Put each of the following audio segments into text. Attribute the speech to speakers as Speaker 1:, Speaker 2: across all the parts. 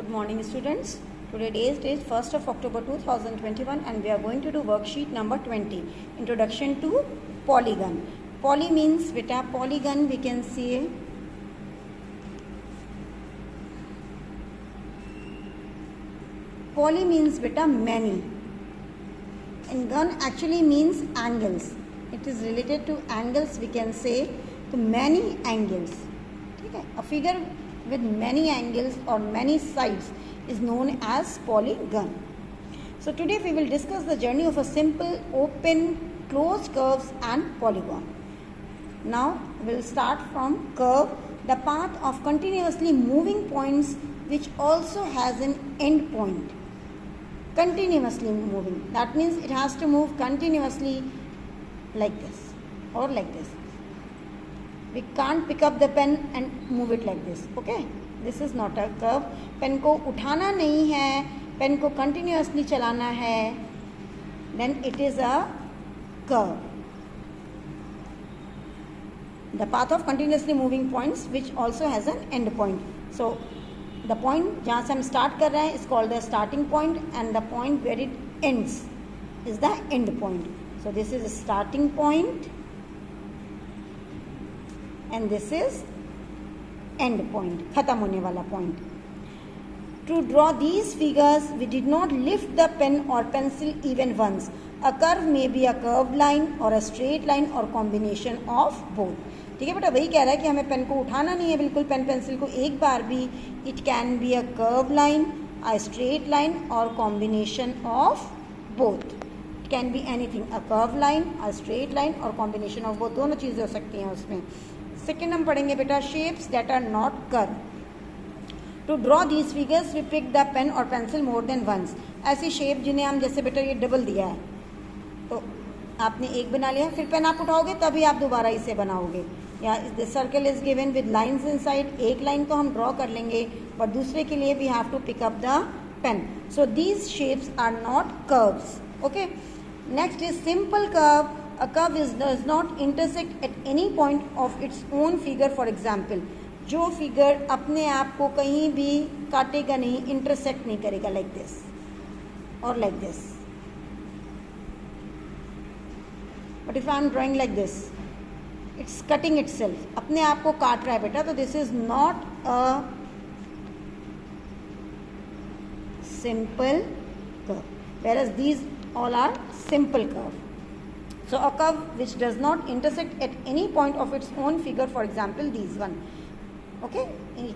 Speaker 1: Good morning students. Today date is 1st of October 2021 and we are going to do worksheet number 20. Introduction to polygon. Poly means beta polygon we can see. Poly means beta many. And gun actually means angles. It is related to angles we can say to many angles. Okay? A figure with many angles or many sides is known as polygon. So today we will discuss the journey of a simple open closed curves and polygon. Now we will start from curve, the path of continuously moving points which also has an end point. Continuously moving, that means it has to move continuously like this or like this. We can't pick up the pen and move it like this. Okay, this is not a curve. Pen को उठाना नहीं है, pen को continuously चलाना है, then it is a curve. The path of continuously moving points which also has an end point. So the point जहाँ से हम start कर रहे हैं is called the starting point and the point where it ends is the end point. So this is a starting point and this is end point, खत्म होने वाला point. To draw these figures, we did not lift the pen or pencil even once. A curve may be a curved line or a straight line or combination of both. ठीक है बेटा, वही कह रहा है कि हमें पेन को उठाना नहीं है बिल्कुल पेन पेंसिल को एक बार भी. It can be a curved line, a straight line or combination of both. It can be anything, a curved line, a straight line or combination of both. दोनों चीज़ें हो सकती हैं उसमें. सेकेंड हम पढ़ेंगे बेटा shapes that are not curve. To draw these figures we pick the pen और पेंसिल मोर देन वंस. ऐसी शेप जिन्हें हम जैसे बेटा ये डबल दिया है तो आपने एक बना लिया, फिर पेन आप उठाओगे तभी आप दोबारा इसे बनाओगे. या this circle is given with lines inside. एक लाइन तो हम ड्रॉ कर लेंगे बट दूसरे के लिए we have to pick up the pen. So these shapes are not curves. Okay, next is simple curve. A curve does not intersect at any point of its own figure. For example, जो figure अपने आप को कहीं भी काटेगा नहीं, intersect नहीं करेगा like this or like this. But if I am drawing like this, it's cutting itself. अपने आप को काट रहा है बेटा, तो this is not a simple curve. Whereas these all are simple curve. So a curve which does not intersect at any point of its own figure, for example these one. Okay,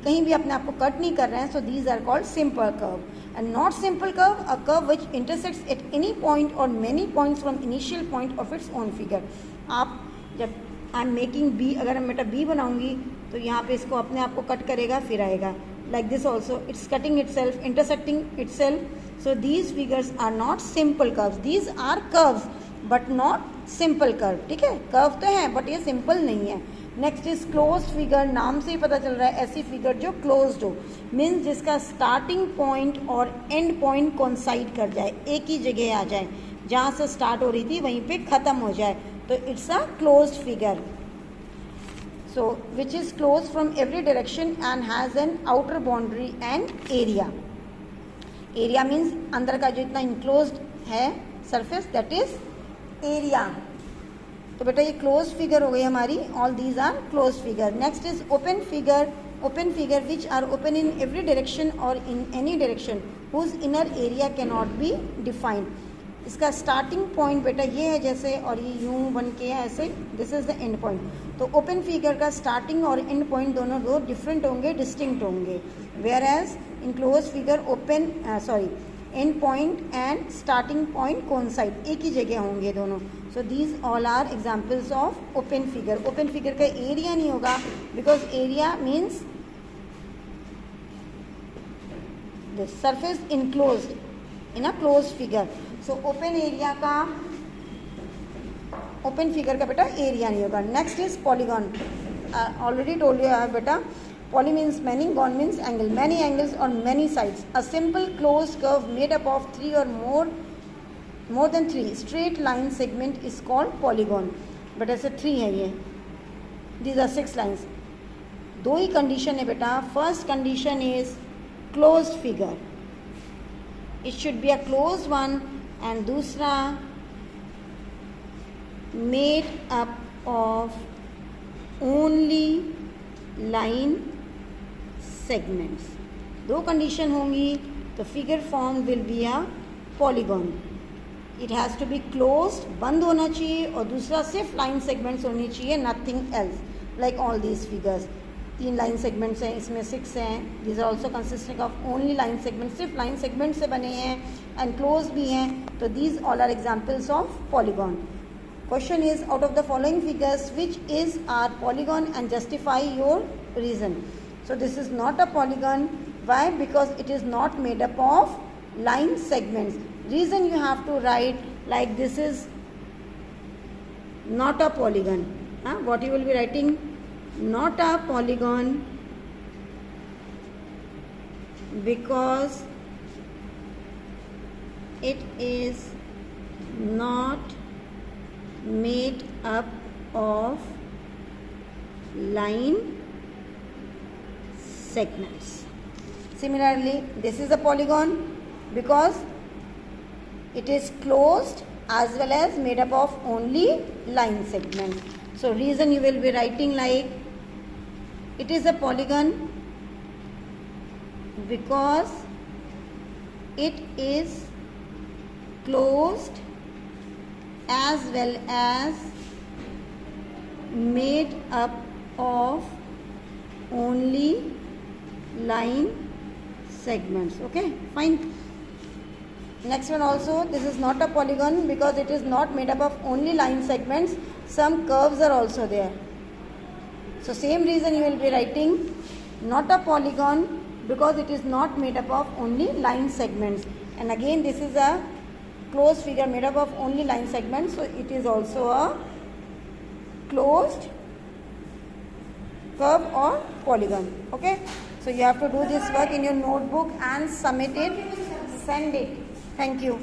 Speaker 1: कहीं भी अपने आप को cut नहीं कर रहे हैं, so these are called simple curve. And not simple curve, a curve which intersects at any point or many points from initial point of its own figure. आप जब I am making B, अगर मैं बेटा B बनाऊंगी तो यहाँ पे इसको अपने आप को कट करेगा फिर आएगा. Like this also, it's cutting itself, intersecting itself. So these figures are not simple curves. These are curves but not simple curve. ठीक है, कर्व तो है बट ये सिंपल नहीं है. Next is close figure. नाम से ही पता चल रहा है ऐसी फिगर जो क्लोज्ड हो, मीन्स जिसका स्टार्टिंग पॉइंट और एंड पॉइंट कोइंसाइड कर जाए, एक ही जगह आ जाए, जहाँ से स्टार्ट हो रही थी वहीं पे ख़त्म हो जाए, तो it's a closed figure. So which is close from every direction and has an outer boundary and area. Area means अंदर का जो इतना इंक्लोज्ड है सरफेस, दैट इज एरिया. तो बेटा ये क्लोज फिगर हो गई हमारी. All these are close figure. Next is open figure. Open figure which are open in every direction और in any direction whose inner area can not be defined. इसका starting point बेटा ये है जैसे, और ये यूं बन के है ऐसे, this is the end point. तो ओपन फिगर का स्टार्टिंग और एंड पॉइंट दोनों दो डिफरेंट होंगे, डिस्टिंक्ट होंगे. Whereas in close figure open end point and starting point coincide, एक ही जगह होंगे दोनों. So these all are examples of open figure. Open figure का एरिया नहीं होगा because area means the surface enclosed in a close figure. So open area का, open figure का बेटा एरिया नहीं होगा. Next is polygon. Already told you है बेटा, poly means many, gon means angle, many angles or many sides. A simple closed curve made up of three or more than three straight line segment is called polygon. But ऐसे 3 है ये. These are 6 lines. 2 he condition है बेटा. First condition is closed figure. It should be a closed one. And दूसरा made up of only line segments. दो condition होंगी तो figure form will be a polygon. It has to be closed, बंद होना चाहिए, और दूसरा सिर्फ लाइन सेगमेंट्स होनी चाहिए, nothing else. Like all these figures, 3 line segments हैं, इसमें 6 हैं. These are also consisting of only line segment, सिर्फ लाइन सेगमेंट से बने हैं एंड क्लोज भी हैं. तो these all are examples of polygon. Question is out of the following figures which is are polygon and justify your reason. So this is not a polygon. Why? Because it is not made up of line segments. Reason you have to write like this is not a polygon. What you will be writing? Not a polygon because it is not made up of line segments. Similarly, this is a polygon because it is closed as well as made up of only line segments. So reason you will be writing like it is a polygon because it is closed as well as made up of only line segments. Okay, fine. Next one also, this is not a polygon because it is not made up of only line segments. Some curves are also there. So same reason you will be writing not a polygon because it is not made up of only line segments. And again this is a closed figure made up of only line segments, so it is also a closed curve or polygon. Okay, so you have to do this work in your notebook and submit it, send it. Thank you.